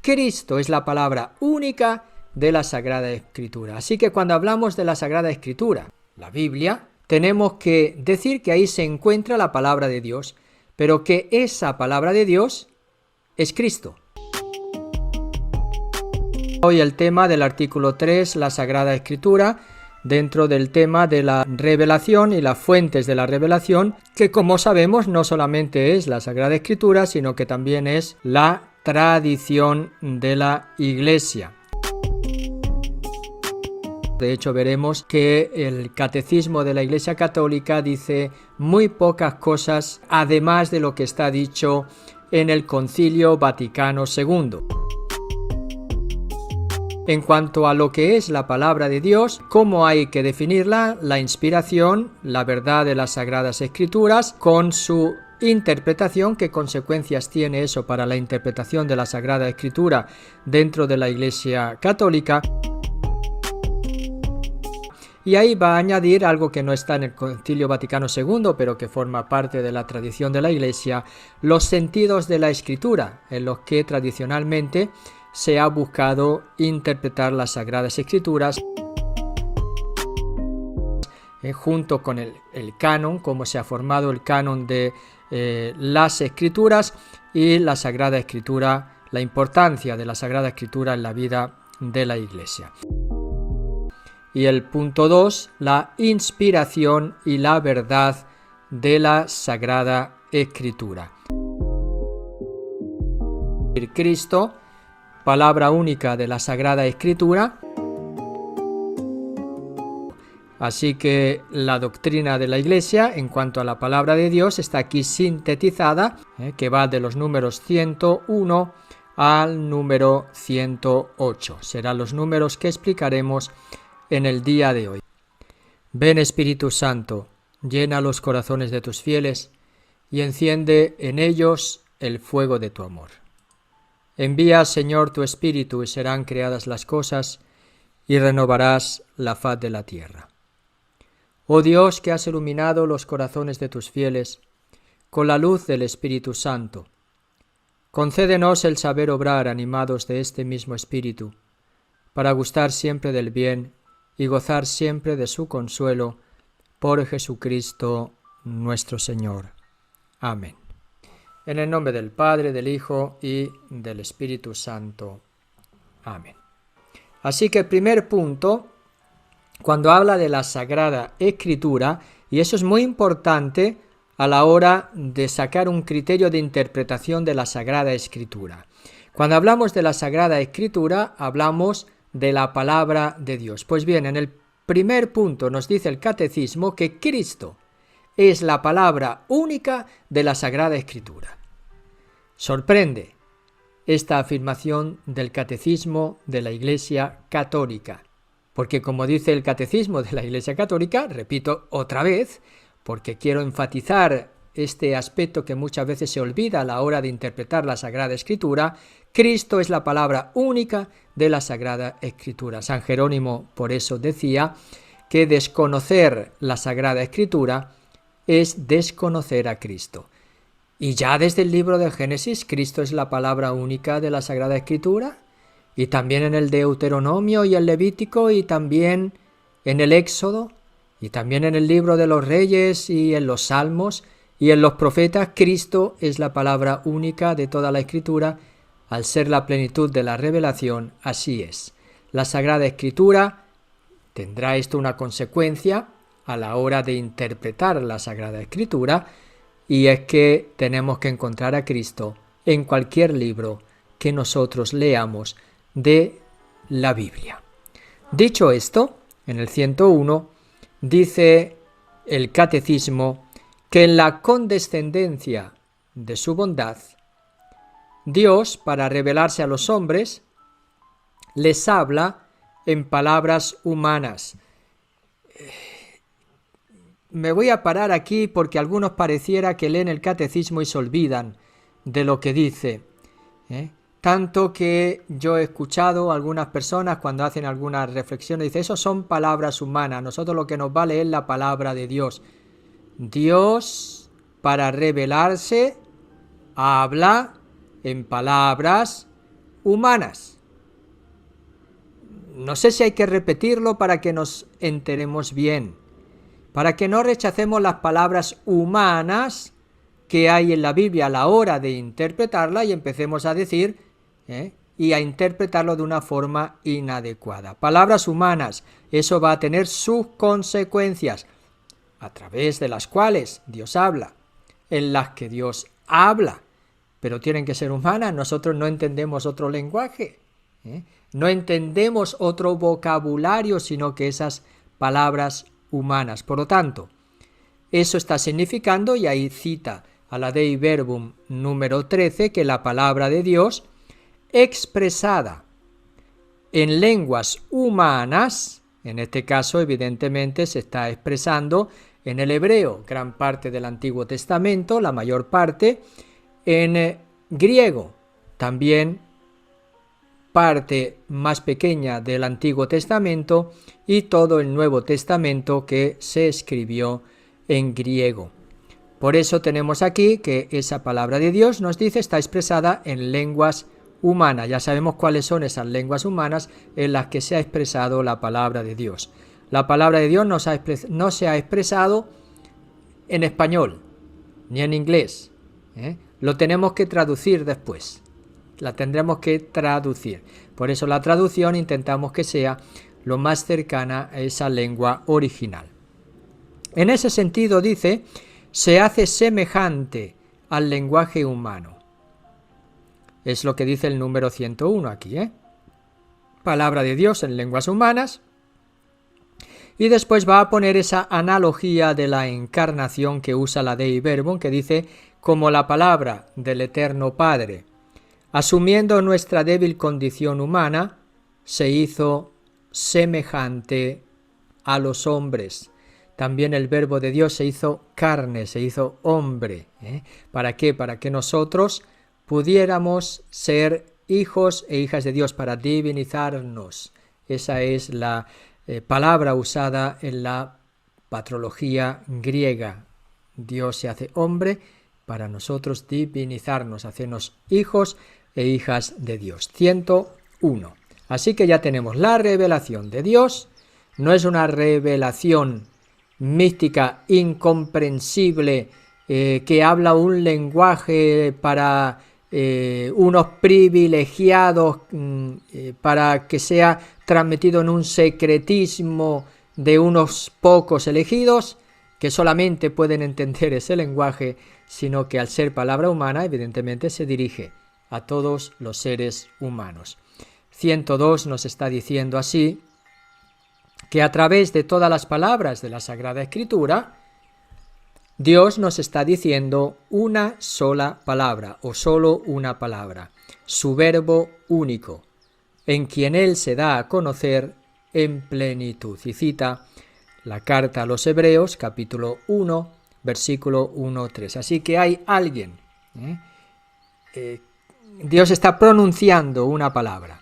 Cristo es la palabra única de la Sagrada Escritura. Así que cuando hablamos de la Sagrada Escritura, la Biblia, tenemos que decir que ahí se encuentra la palabra de Dios, pero que esa palabra de Dios es Cristo. Hoy el tema del artículo 3, la Sagrada Escritura, dentro del tema de la revelación y las fuentes de la revelación, que como sabemos no solamente es la Sagrada Escritura, sino que también es la tradición de la Iglesia. De hecho, veremos que el Catecismo de la Iglesia Católica dice muy pocas cosas, además de lo que está dicho en el Concilio Vaticano II. En cuanto a lo que es la palabra de Dios, cómo hay que definirla, la inspiración, la verdad de las Sagradas Escrituras, con su interpretación, qué consecuencias tiene eso para la interpretación de la Sagrada Escritura dentro de la Iglesia Católica. Y ahí va a añadir algo que no está en el Concilio Vaticano II, pero que forma parte de la tradición de la Iglesia, los sentidos de la Escritura, en los que tradicionalmente se ha buscado interpretar las Sagradas Escrituras, junto con el canon, cómo se ha formado el canon de las Escrituras y la Sagrada Escritura, la importancia de la Sagrada Escritura en la vida de la Iglesia. Y el punto 2, la inspiración y la verdad de la Sagrada Escritura. Cristo, palabra única de la Sagrada Escritura. Así que la doctrina de la Iglesia en cuanto a la palabra de Dios está aquí sintetizada, que va de los números 101 al número 108. Serán los números que explicaremos en el día de hoy. Ven, Espíritu Santo, llena los corazones de tus fieles y enciende en ellos el fuego de tu amor. Envía, Señor, tu Espíritu y serán creadas las cosas y renovarás la faz de la tierra. Oh Dios, que has iluminado los corazones de tus fieles con la luz del Espíritu Santo, concédenos el saber obrar animados de este mismo Espíritu, para gustar siempre del bien y gozar siempre de su consuelo, por Jesucristo nuestro Señor. Amén. En el nombre del Padre, del Hijo y del Espíritu Santo. Amén. Así que el primer punto, cuando habla de la Sagrada Escritura, y eso es muy importante a la hora de sacar un criterio de interpretación de la Sagrada Escritura. Cuando hablamos de la Sagrada Escritura, hablamos de la palabra de Dios. Pues bien, en el primer punto nos dice el Catecismo que Cristo es la palabra única de la Sagrada Escritura. Sorprende esta afirmación del Catecismo de la Iglesia Católica, porque como dice el Catecismo de la Iglesia Católica, repito otra vez, porque quiero enfatizar este aspecto que muchas veces se olvida a la hora de interpretar la Sagrada Escritura, Cristo es la palabra única de la Sagrada Escritura. San Jerónimo por eso decía que desconocer la Sagrada Escritura es desconocer a Cristo. Y ya desde el libro de Génesis, Cristo es la palabra única de la Sagrada Escritura, y también en el Deuteronomio y el Levítico, y también en el Éxodo, y también en el libro de los Reyes y en los Salmos, y en los profetas, Cristo es la palabra única de toda la Escritura. Al ser la plenitud de la revelación, así es. La Sagrada Escritura tendrá esto una consecuencia a la hora de interpretar la Sagrada Escritura, y es que tenemos que encontrar a Cristo en cualquier libro que nosotros leamos de la Biblia. Dicho esto, en el 101 dice el Catecismo que en la condescendencia de su bondad, Dios, para revelarse a los hombres, les habla en palabras humanas. Me voy a parar aquí porque algunos pareciera que leen el Catecismo y se olvidan de lo que dice. Tanto que yo he escuchado a algunas personas cuando hacen algunas reflexiones, dicen, eso son palabras humanas, a nosotros lo que nos vale es la palabra de Dios. Dios, para revelarse, habla en palabras humanas. No sé si hay que repetirlo para que nos enteremos bien, para que no rechacemos las palabras humanas que hay en la Biblia a la hora de interpretarla y empecemos a decir y a interpretarlo de una forma inadecuada. Palabras humanas, eso va a tener sus consecuencias, a través de las cuales Dios habla, en las que Dios habla, pero tienen que ser humanas. Nosotros no entendemos otro lenguaje, no entendemos otro vocabulario, sino que esas palabras humanas. Por lo tanto, eso está significando, y ahí cita a la Dei Verbum número 13, que la palabra de Dios, expresada en lenguas humanas, en este caso evidentemente se está expresando en el hebreo, gran parte del Antiguo Testamento, la mayor parte, en griego, también parte más pequeña del Antiguo Testamento y todo el Nuevo Testamento que se escribió en griego. Por eso tenemos aquí que esa palabra de Dios, nos dice, está expresada en lenguas humanas. Ya sabemos cuáles son esas lenguas humanas en las que se ha expresado la palabra de Dios. La palabra de Dios no se ha expresado en español, ni en inglés. Lo tenemos que traducir después. La tendremos que traducir. Por eso la traducción intentamos que sea lo más cercana a esa lengua original. En ese sentido, dice, se hace semejante al lenguaje humano. Es lo que dice el número 101 aquí, Palabra de Dios en lenguas humanas. Y después va a poner esa analogía de la encarnación que usa la Dei Verbum, que dice, como la palabra del Eterno Padre, asumiendo nuestra débil condición humana, se hizo semejante a los hombres. También el Verbo de Dios se hizo carne, se hizo hombre. ¿Para qué? Para que nosotros pudiéramos ser hijos e hijas de Dios, para divinizarnos. Esa es la palabra usada en la patrología griega. Dios se hace hombre para nosotros divinizarnos, hacernos hijos e hijas de Dios. 101. Así que ya tenemos la revelación de Dios. No es una revelación mística incomprensible que habla un lenguaje para unos privilegiados, para que sea transmitido en un secretismo de unos pocos elegidos que solamente pueden entender ese lenguaje, sino que al ser palabra humana evidentemente se dirige a todos los seres humanos. 102 nos está diciendo así que a través de todas las palabras de la Sagrada Escritura, Dios nos está diciendo una sola palabra, o solo una palabra, su verbo único, en quien Él se da a conocer en plenitud. Y cita la carta a los Hebreos, capítulo 1, versículo 1-3. Así que hay alguien, Dios está pronunciando una palabra,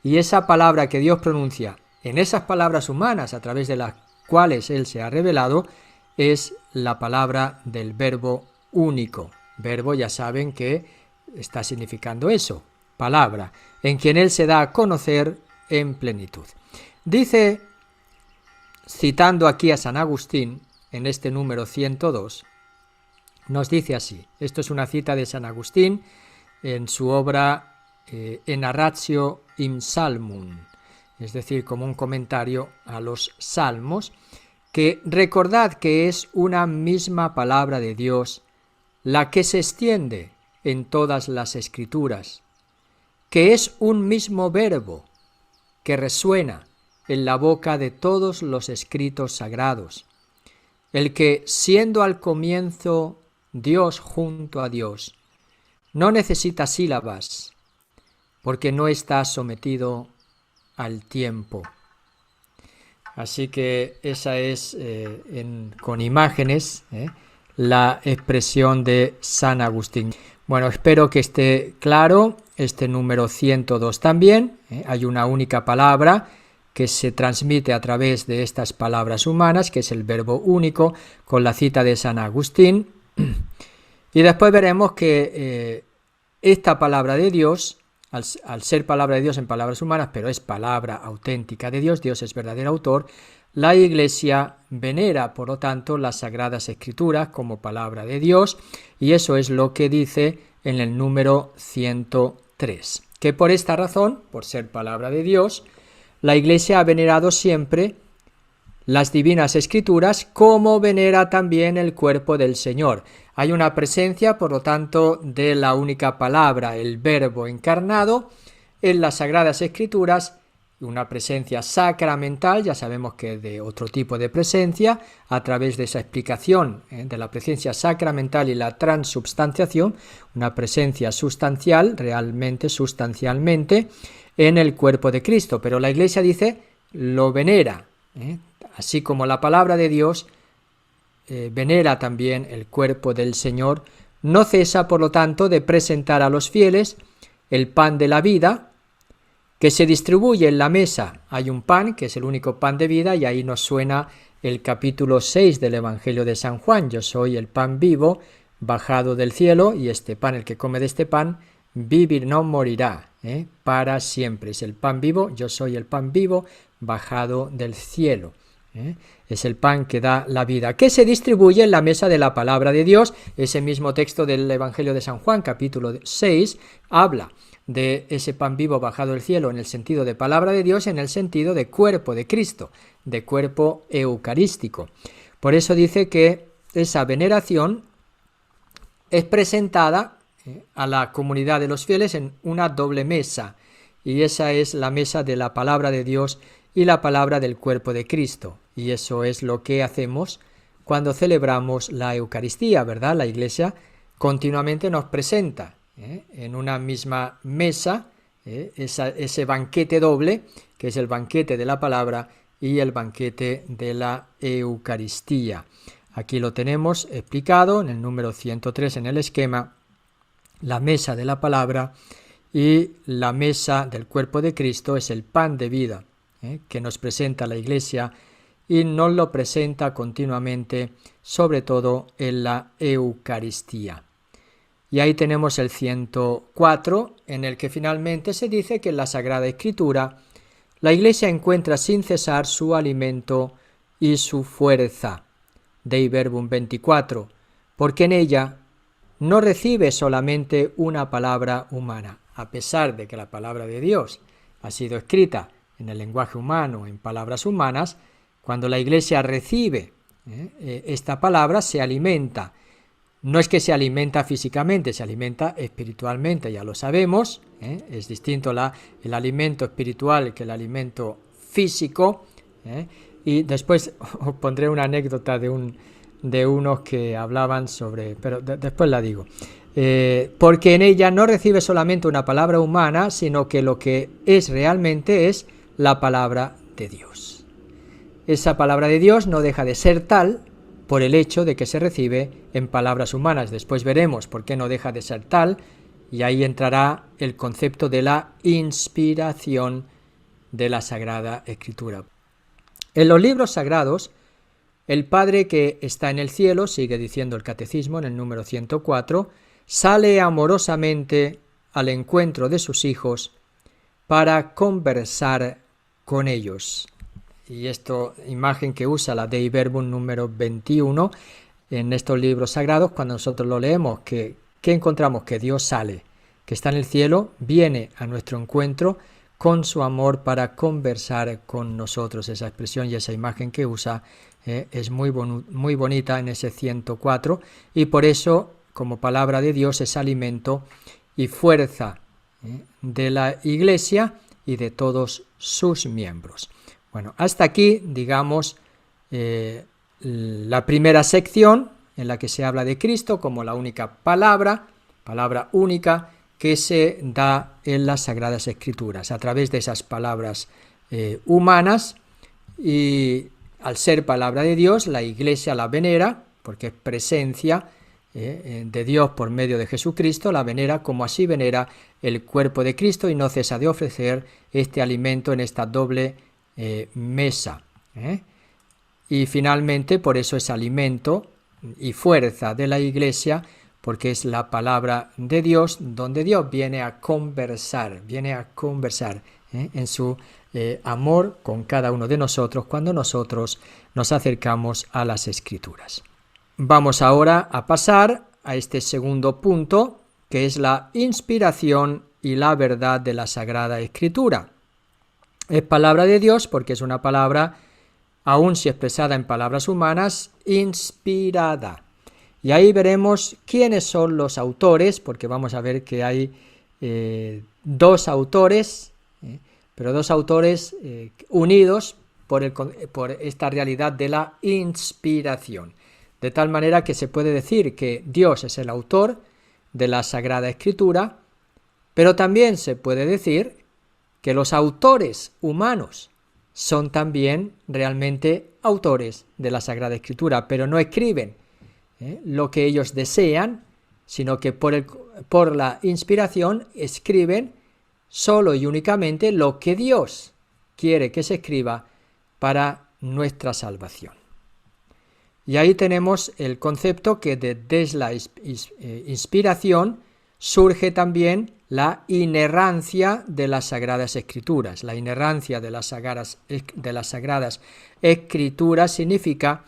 y esa palabra que Dios pronuncia en esas palabras humanas a través de las cuales Él se ha revelado, es la palabra del verbo único. Verbo, ya saben que está significando eso, palabra, en quien Él se da a conocer en plenitud. Dice, citando aquí a San Agustín, en este número 102, nos dice así, esto es una cita de San Agustín en su obra Enarratio in Psalmum, es decir, como un comentario a los salmos, que recordad que es una misma palabra de Dios la que se extiende en todas las Escrituras, que es un mismo verbo que resuena en la boca de todos los escritos sagrados, el que, siendo al comienzo Dios junto a Dios, no necesita sílabas, porque no está sometido al tiempo. Así que esa es, con imágenes, la expresión de San Agustín. Bueno, espero que esté claro este número 102 también. Hay una única palabra que se transmite a través de estas palabras humanas, que es el verbo único, con la cita de San Y después veremos que esta palabra de Dios, al ser palabra de Dios en palabras humanas, pero es palabra auténtica de Dios, Dios es verdadero autor, la Iglesia venera, por lo tanto, las Sagradas Escrituras como palabra de Dios, y eso es lo que dice en el número 103, que por esta razón, por ser palabra de Dios, la Iglesia ha venerado siempre las divinas escrituras, como venera también el cuerpo del Señor. Hay una presencia, por lo tanto, de la única palabra, el Verbo encarnado, en las Sagradas Escrituras, una presencia sacramental, ya sabemos que de otro tipo de presencia, a través de esa explicación de la presencia sacramental y la transubstanciación, una presencia sustancial, realmente, sustancialmente, en el cuerpo de Cristo. Pero la Iglesia dice, lo venera, así como la palabra de Dios venera también el cuerpo del Señor, no cesa, por lo tanto, de presentar a los fieles el pan de la vida, que se distribuye en la mesa. Hay un pan, que es el único pan de vida, y ahí nos suena el capítulo 6 del Evangelio de San Juan. Yo soy el pan vivo, bajado del cielo, y este pan, el que come de este pan, vivir no morirá, para siempre. Es el pan vivo, yo soy el pan vivo, bajado del cielo. Es el pan que da la vida, que se distribuye en la mesa de la palabra de Dios. Ese mismo texto del Evangelio de San Juan, capítulo 6, habla de ese pan vivo bajado del cielo en el sentido de palabra de Dios, en el sentido de cuerpo de Cristo, de cuerpo eucarístico. Por eso dice que esa veneración es presentada a la comunidad de los fieles en una doble mesa, y esa es la mesa de la palabra de Dios y la palabra del cuerpo de Cristo. Y eso es lo que hacemos cuando celebramos la Eucaristía, ¿verdad? La Iglesia continuamente nos presenta en una misma mesa ese banquete doble, que es el banquete de la palabra y el banquete de la Eucaristía. Aquí lo tenemos explicado en el número 103 en el esquema, la mesa de la palabra y la mesa del cuerpo de Cristo es el pan de vida que nos presenta la Iglesia y nos lo presenta continuamente, sobre todo en la Eucaristía. Y ahí tenemos el 104, en el que finalmente se dice que en la Sagrada Escritura la Iglesia encuentra sin cesar su alimento y su fuerza. Dei Verbum 24, porque en ella no recibe solamente una palabra humana, a pesar de que la palabra de Dios ha sido escrita en el lenguaje humano, en palabras humanas. Cuando la Iglesia recibe esta palabra, se alimenta. No es que se alimenta físicamente, se alimenta espiritualmente, ya lo sabemos. Es distinto el alimento espiritual que el alimento físico. Y después os pondré una anécdota de unos que hablaban sobre, pero después la digo. Porque en ella no recibe solamente una palabra humana, sino que lo que es realmente es la palabra de Dios. Esa palabra de Dios no deja de ser tal por el hecho de que se recibe en palabras humanas. Después veremos por qué no deja de ser tal, y ahí entrará el concepto de la inspiración de la Sagrada Escritura. En los libros sagrados, el Padre que está en el cielo, sigue diciendo el Catecismo en el número 104, sale amorosamente al encuentro de sus hijos para conversar con ellos. Y esto, imagen que usa la Dei Verbum número 21 en estos libros sagrados, cuando nosotros lo leemos, ¿qué encontramos? Que Dios sale, que está en el cielo, viene a nuestro encuentro con su amor para conversar con nosotros. Esa expresión y esa imagen que usa es muy bonita en ese 104, y por eso, como palabra de Dios, es alimento y fuerza de la Iglesia y de todos sus miembros. Bueno, hasta aquí, digamos, la primera sección en la que se habla de Cristo como la única palabra única que se da en las Sagradas Escrituras, a través de esas palabras humanas, y al ser palabra de Dios, la Iglesia la venera, porque es presencia de Dios por medio de Jesucristo, la venera como así venera el cuerpo de Cristo, y no cesa de ofrecer este alimento en esta doble mesa. Y finalmente, por eso es alimento y fuerza de la Iglesia, porque es la palabra de Dios, donde Dios viene a conversar en su amor con cada uno de nosotros cuando nosotros nos acercamos a las Escrituras. Vamos ahora a pasar a este segundo punto, que es la inspiración y la verdad de la Sagrada Escritura. Es palabra de Dios porque es una palabra, aun si expresada en palabras humanas, inspirada. Y ahí veremos quiénes son los autores, porque vamos a ver que hay dos autores, pero dos autores unidos por esta realidad de la inspiración. De tal manera que se puede decir que Dios es el autor de la Sagrada Escritura, pero también se puede decir que los autores humanos son también realmente autores de la Sagrada Escritura, pero no escriben lo que ellos desean, sino que por la inspiración escriben solo y únicamente lo que Dios quiere que se escriba para nuestra salvación. Y ahí tenemos el concepto que desde la inspiración surge también la inerrancia de las Sagradas Escrituras. La inerrancia de las Sagradas Escrituras significa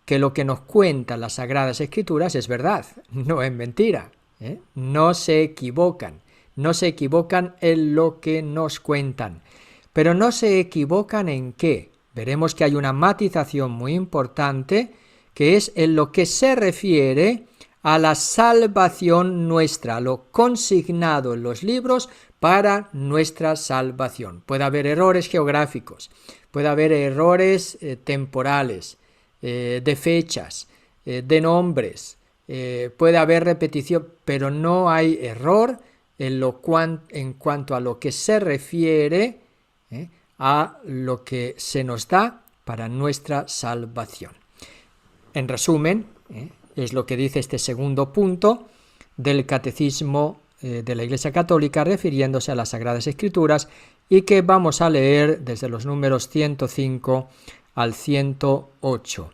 que lo que nos cuentan las Sagradas Escrituras es verdad, no es mentira. No se equivocan en lo que nos cuentan. Pero no se equivocan en qué. Veremos que hay una matización muy importante, que es en lo que se refiere a la salvación nuestra, a lo consignado en los libros para nuestra salvación. Puede haber errores geográficos, puede haber errores temporales, de fechas, de nombres, puede haber repetición, pero no hay error en cuanto a lo que se refiere a lo que se nos da para nuestra salvación. En resumen, es lo que dice este segundo punto del Catecismo de la Iglesia Católica refiriéndose a las Sagradas Escrituras y que vamos a leer desde los números 105 al 108.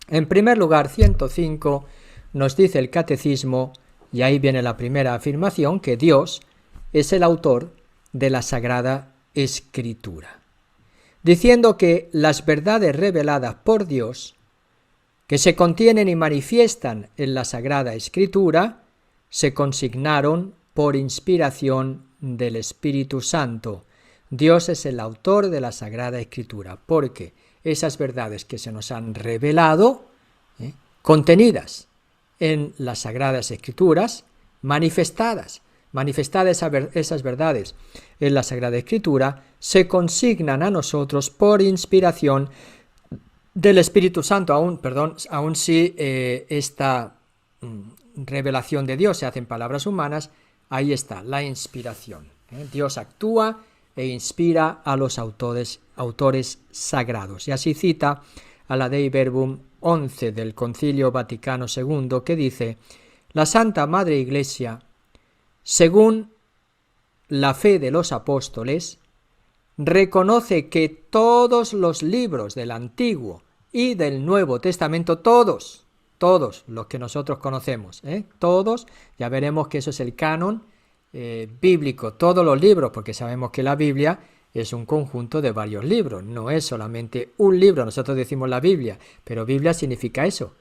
En primer lugar, 105 nos dice el Catecismo, y ahí viene la primera afirmación, que Dios es el autor de la Sagrada Escritura, diciendo que las verdades reveladas por Dios, que se contienen y manifiestan en la Sagrada Escritura, se consignaron por inspiración del Espíritu Santo. Dios es el autor de la Sagrada Escritura, porque esas verdades que se nos han revelado, contenidas en las Sagradas Escrituras, manifestadas esas verdades en la Sagrada Escritura, se consignan a nosotros por inspiración del Espíritu Santo, aun si esta revelación de Dios se hace en palabras humanas, ahí está, la inspiración. Dios actúa e inspira a los autores sagrados. Y así cita a la Dei Verbum 11 del Concilio Vaticano II, que dice: la Santa Madre Iglesia, según la fe de los apóstoles, reconoce que todos los libros del Antiguo y del Nuevo Testamento, todos los que nosotros conocemos, todos, ya veremos que eso es el canon bíblico, todos los libros, porque sabemos que la Biblia es un conjunto de varios libros, no es solamente un libro. Nosotros decimos la Biblia, pero Biblia significa eso,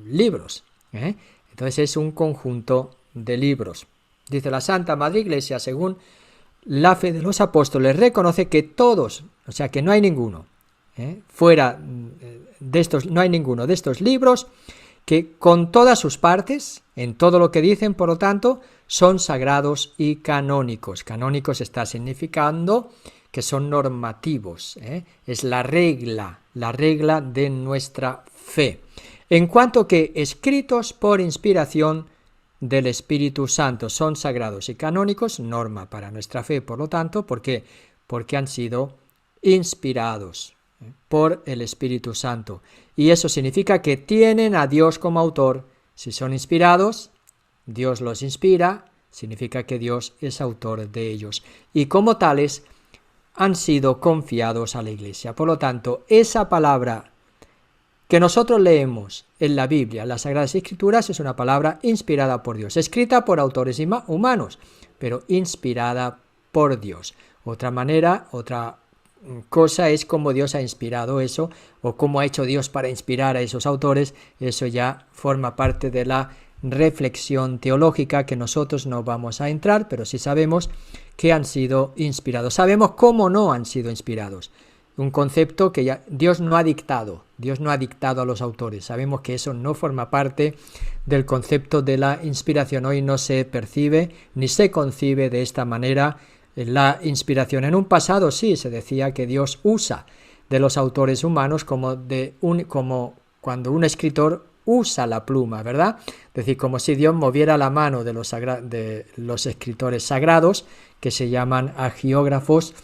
libros, entonces es un conjunto de libros. Dice la Santa Madre Iglesia, según la fe de los apóstoles, reconoce que todos, o sea que no hay ninguno, fuera de estos, no hay ninguno de estos libros que con todas sus partes, en todo lo que dicen, por lo tanto, son sagrados y canónicos. Canónicos está significando que son normativos, es la regla de nuestra fe. En cuanto que escritos por inspiración del Espíritu Santo, son sagrados y canónicos, norma para nuestra fe, por lo tanto, ¿por qué? Porque han sido inspirados por el Espíritu Santo. Y eso significa que tienen a Dios como autor. Si son inspirados, Dios los inspira, significa que Dios es autor de ellos. Y como tales, han sido confiados a la Iglesia. Por lo tanto, esa palabra que nosotros leemos en la Biblia, en las Sagradas Escrituras, es una palabra inspirada por Dios, escrita por autores humanos, pero inspirada por Dios. Otra manera, otra cosa es cómo Dios ha inspirado eso, o cómo ha hecho Dios para inspirar a esos autores. Eso ya forma parte de la reflexión teológica que nosotros no vamos a entrar, pero sí sabemos que han sido inspirados. Sabemos cómo no han sido inspirados. Un concepto que ya Dios no ha dictado a los autores. Sabemos que eso no forma parte del concepto de la inspiración. Hoy no se percibe ni se concibe de esta manera la inspiración. En un pasado sí se decía que Dios usa de los autores humanos como cuando un escritor usa la pluma, ¿verdad? Es decir, como si Dios moviera la mano de los escritores sagrados, que se llaman agiógrafos,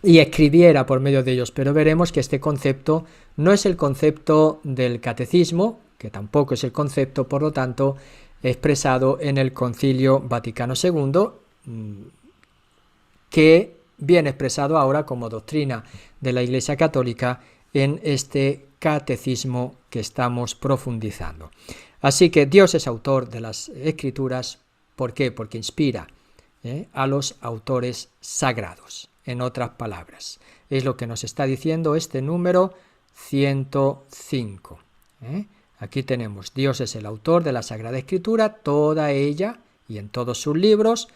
y escribiera por medio de ellos. Pero veremos que este concepto no es el concepto del catecismo, que tampoco es el concepto, por lo tanto, expresado en el Concilio Vaticano II, que viene expresado ahora como doctrina de la Iglesia Católica en este catecismo que estamos profundizando. Así que Dios es autor de las Escrituras. ¿Por qué? Porque inspira a los autores sagrados. En otras palabras, es lo que nos está diciendo este número 105. Aquí tenemos, Dios es el autor de la Sagrada Escritura, toda ella y en todos sus libros,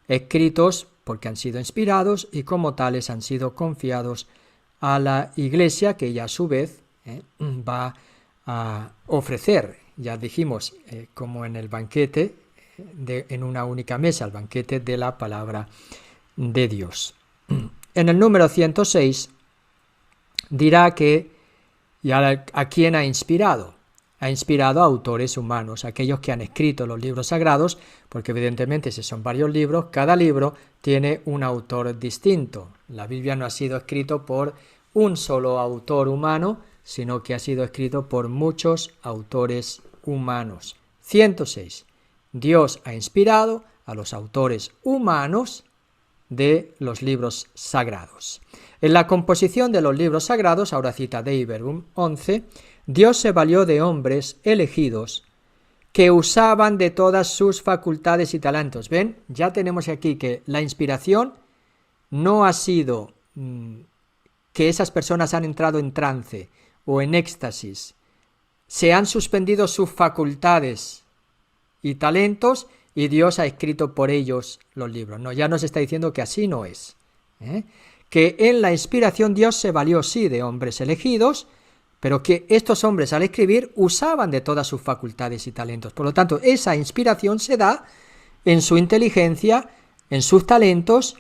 escritos porque han sido inspirados y como tales han sido confiados a la Iglesia, que ella a su vez va a ofrecer, ya dijimos, como en el banquete, en una única mesa, el banquete de la palabra de Dios. En el número 106 dirá que a quién ha inspirado. Ha inspirado a autores humanos, aquellos que han escrito los libros sagrados, porque evidentemente si son varios libros, cada libro tiene un autor distinto. La Biblia no ha sido escrito por un solo autor humano, sino que ha sido escrito por muchos autores humanos. 106. Dios ha inspirado a los autores humanos de los libros sagrados. En la composición de los libros sagrados, ahora cita Dei Verbum 11, Dios se valió de hombres elegidos que usaban de todas sus facultades y talentos. ¿Ven? Ya tenemos aquí que la inspiración no ha sido que esas personas han entrado en trance o en éxtasis. Se han suspendido sus facultades y talentos y Dios ha escrito por ellos los libros. No, ya nos está diciendo que así no es. Que en la inspiración Dios se valió, sí, de hombres elegidos, pero que estos hombres al escribir usaban de todas sus facultades y talentos. Por lo tanto, esa inspiración se da en su inteligencia, en sus talentos,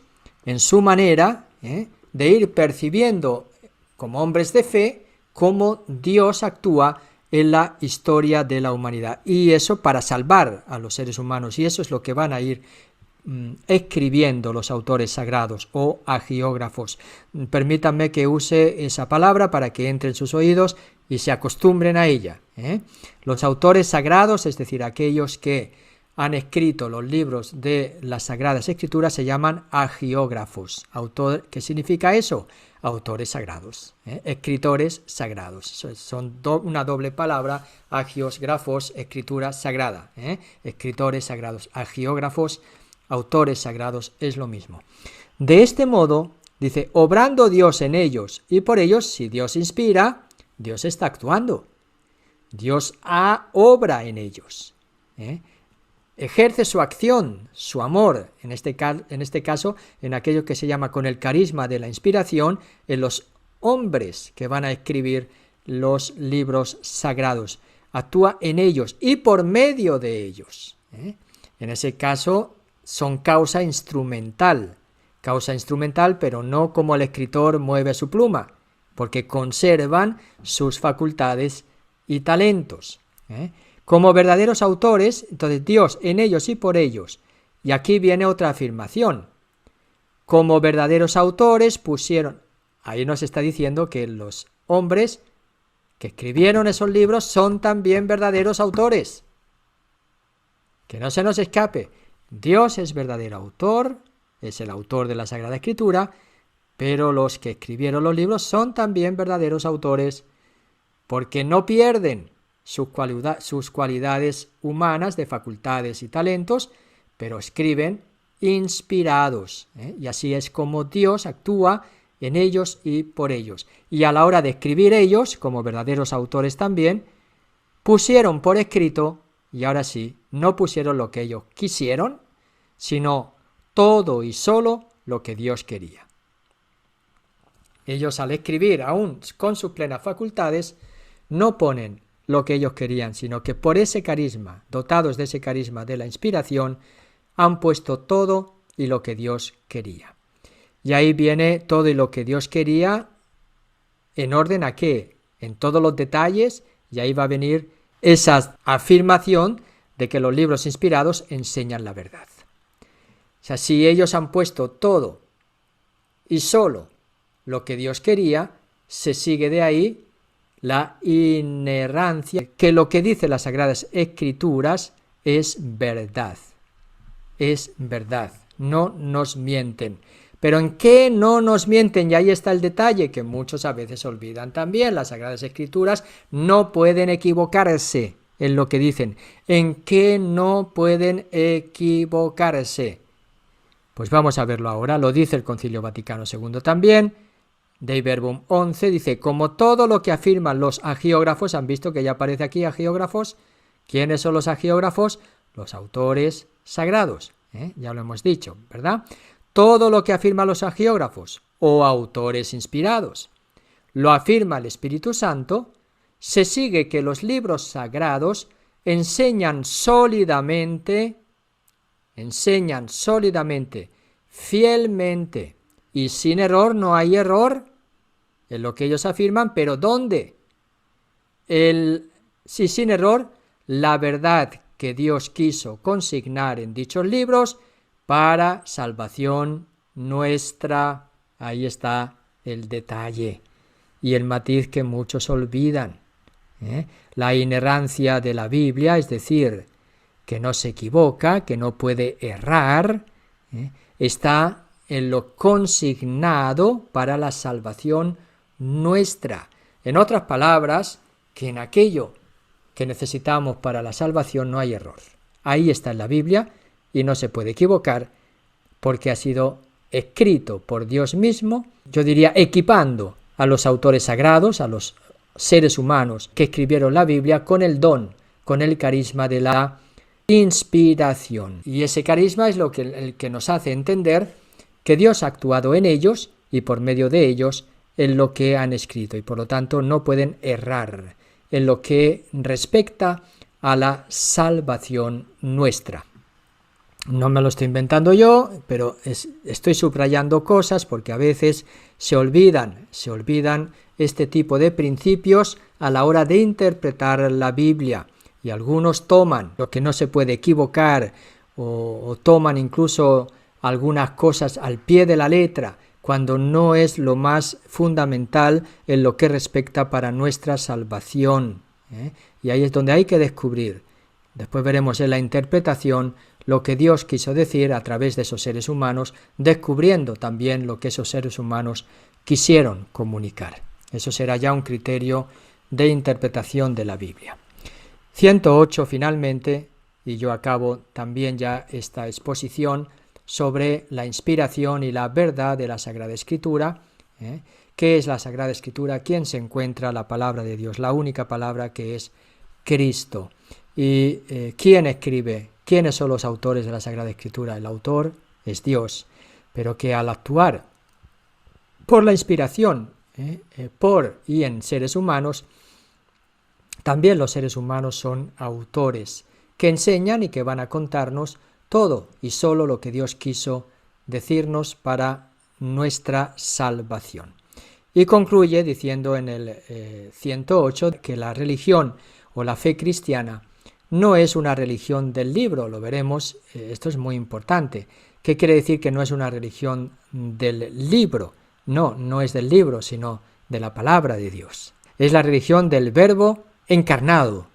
en su manera de ir percibiendo como hombres de fe cómo Dios actúa en la historia de la humanidad, y eso para salvar a los seres humanos, y eso es lo que van a ir escribiendo los autores sagrados o agiógrafos. Permítanme que use esa palabra para que entre en sus oídos y se acostumbren a ella. Los autores sagrados, es decir, aquellos que han escrito los libros de las Sagradas Escrituras, se llaman agiógrafos. ¿Qué significa eso? Autores sagrados, escritores sagrados. Son una doble palabra, agios, grafos, escritura sagrada. Escritores sagrados, agiógrafos, autores sagrados, es lo mismo. De este modo, dice, obrando Dios en ellos y por ellos, si Dios inspira, Dios está actuando. Dios obra en ellos. Ejerce su acción, su amor, en este caso, en aquello que se llama con el carisma de la inspiración, en los hombres que van a escribir los libros sagrados. Actúa en ellos y por medio de ellos. En ese caso son causa instrumental, pero no como el escritor mueve su pluma, porque conservan sus facultades y talentos. Como verdaderos autores, entonces Dios en ellos y por ellos. Y aquí viene otra afirmación. Como verdaderos autores pusieron, ahí nos está diciendo que los hombres que escribieron esos libros son también verdaderos autores. Que no se nos escape. Dios es verdadero autor, es el autor de la Sagrada Escritura, pero los que escribieron los libros son también verdaderos autores porque no pierden sus cualidades humanas de facultades y talentos, pero escriben inspirados, y así es como Dios actúa en ellos y por ellos. Y a la hora de escribir ellos, como verdaderos autores también, pusieron por escrito, y ahora sí, no pusieron lo que ellos quisieron, sino todo y solo lo que Dios quería. Ellos al escribir, aún con sus plenas facultades, no ponen lo que ellos querían, sino que por ese carisma, dotados de ese carisma de la inspiración, han puesto todo y lo que Dios quería. Y ahí viene todo y lo que Dios quería, ¿en orden a qué? En todos los detalles, y ahí va a venir esa afirmación de que los libros inspirados enseñan la verdad. O sea, si ellos han puesto todo y solo lo que Dios quería, se sigue de ahí la inerrancia, que lo que dice las Sagradas Escrituras es verdad. Es verdad, no nos mienten. Pero ¿en qué no nos mienten? Y ahí está el detalle que muchos a veces olvidan también. Las Sagradas Escrituras no pueden equivocarse en lo que dicen. ¿En qué no pueden equivocarse? Pues vamos a verlo ahora. Lo dice el Concilio Vaticano II también. Dei Verbum 11 dice, como todo lo que afirman los agiógrafos, han visto que ya aparece aquí agiógrafos. ¿Quiénes son los agiógrafos? Los autores sagrados, ya lo hemos dicho, ¿verdad? Todo lo que afirman los agiógrafos o autores inspirados, lo afirma el Espíritu Santo, se sigue que los libros sagrados enseñan sólidamente, fielmente, y sin error, no hay error en lo que ellos afirman, pero ¿dónde? Si sin error, la verdad que Dios quiso consignar en dichos libros para salvación nuestra. Ahí está el detalle y el matiz que muchos olvidan. La inerrancia de la Biblia, es decir, que no se equivoca, que no puede errar, está en lo consignado para la salvación nuestra. En otras palabras, que en aquello que necesitamos para la salvación no hay error. Ahí está en la Biblia y no se puede equivocar porque ha sido escrito por Dios mismo, yo diría equipando a los autores sagrados, a los seres humanos que escribieron la Biblia con el don, con el carisma de la inspiración. Y ese carisma es el que nos hace entender que Dios ha actuado en ellos y por medio de ellos en lo que han escrito y por lo tanto no pueden errar en lo que respecta a la salvación nuestra. No me lo estoy inventando yo, pero estoy subrayando cosas porque a veces se olvidan este tipo de principios a la hora de interpretar la Biblia y algunos toman lo que no se puede equivocar o toman incluso algunas cosas al pie de la letra cuando no es lo más fundamental en lo que respecta para nuestra salvación. Y ahí es donde hay que descubrir. Después veremos en la interpretación lo que Dios quiso decir a través de esos seres humanos, descubriendo también lo que esos seres humanos quisieron comunicar. Eso será ya un criterio de interpretación de la Biblia. 108 finalmente, y yo acabo también ya esta exposición sobre la inspiración y la verdad de la Sagrada Escritura. ¿Qué es la Sagrada Escritura? ¿Quién se encuentra la palabra de Dios? La única palabra que es Cristo. ¿Y quién escribe? ¿Quiénes son los autores de la Sagrada Escritura? El autor es Dios, pero que al actuar por la inspiración, por y en seres humanos, también los seres humanos son autores que enseñan y que van a contarnos todo y solo lo que Dios quiso decirnos para nuestra salvación. Y concluye diciendo en el 108 que la religión o la fe cristiana no es una religión del libro, lo veremos, esto es muy importante. ¿Qué quiere decir que no es una religión del libro? No, no es del libro, sino de la palabra de Dios. Es la religión del Verbo encarnado.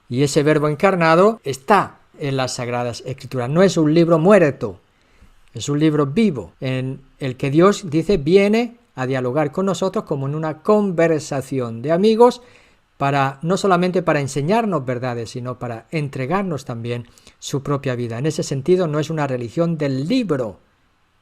Y ese Verbo encarnado está en las Sagradas Escrituras. No es un libro muerto, es un libro vivo, en el que Dios dice viene a dialogar con nosotros como en una conversación de amigos no solamente para enseñarnos verdades, sino para entregarnos también su propia vida. En ese sentido, no es una religión del libro,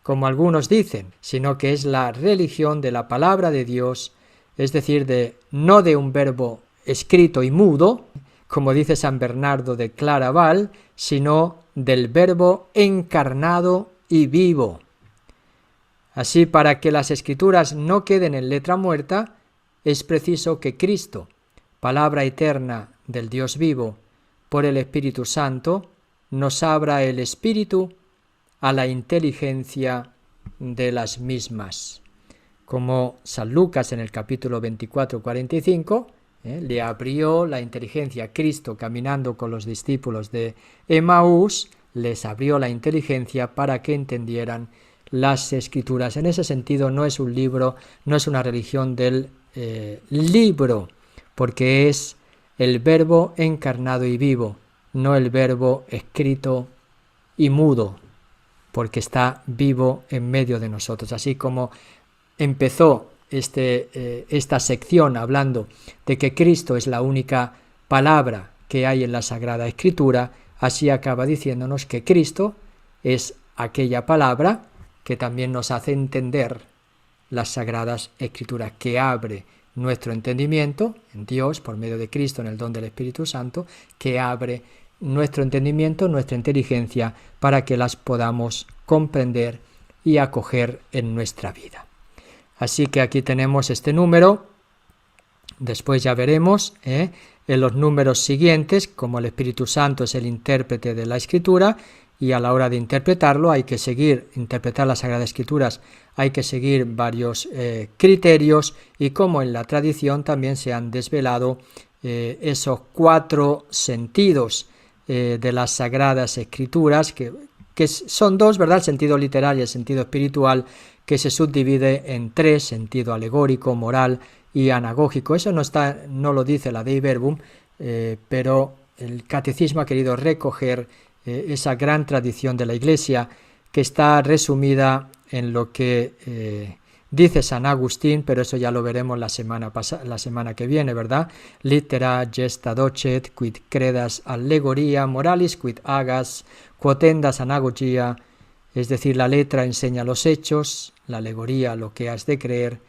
como algunos dicen, sino que es la religión de la palabra de Dios, es decir, no de un verbo escrito y mudo, como dice San Bernardo de Claraval, sino del verbo encarnado y vivo. Así, para que las Escrituras no queden en letra muerta, es preciso que Cristo, palabra eterna del Dios vivo, por el Espíritu Santo, nos abra el espíritu a la inteligencia de las mismas. Como San Lucas en el capítulo 24-45, le abrió la inteligencia. Cristo, caminando con los discípulos de Emaús, les abrió la inteligencia para que entendieran las Escrituras. En ese sentido, no es un libro, no es una religión del libro, porque es el verbo encarnado y vivo, no el verbo escrito y mudo, porque está vivo en medio de nosotros. Así como empezó esta sección hablando de que Cristo es la única palabra que hay en la Sagrada Escritura, así acaba diciéndonos que Cristo es aquella palabra que también nos hace entender las Sagradas Escrituras, que abre nuestro entendimiento en Dios por medio de Cristo en el don del Espíritu Santo, que abre nuestro entendimiento, nuestra inteligencia, para que las podamos comprender y acoger en nuestra vida. Así que aquí tenemos este número. Después ya veremos en los números siguientes, como el Espíritu Santo es el intérprete de la Escritura, y a la hora de interpretarlo hay que interpretar las Sagradas Escrituras, hay que seguir varios criterios, y como en la tradición también se han desvelado esos 4 sentidos de las Sagradas Escrituras, que son 2, ¿verdad? El sentido literal y el sentido espiritual, que se subdivide en 3, sentido alegórico, moral y anagógico. Eso no lo dice la Dei Verbum, pero el Catecismo ha querido recoger esa gran tradición de la Iglesia, que está resumida en lo que dice San Agustín, pero eso ya lo veremos la semana que viene, ¿verdad? Littera gesta docet, quid credas allegoria, moralis quid agas, quotendas anagogia, es decir, la letra enseña los hechos, la alegoría lo que has de creer,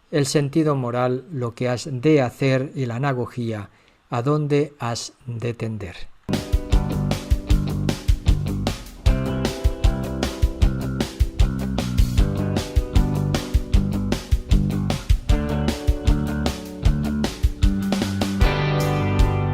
el sentido moral lo que has de hacer, y la anagogía a dónde has de tender.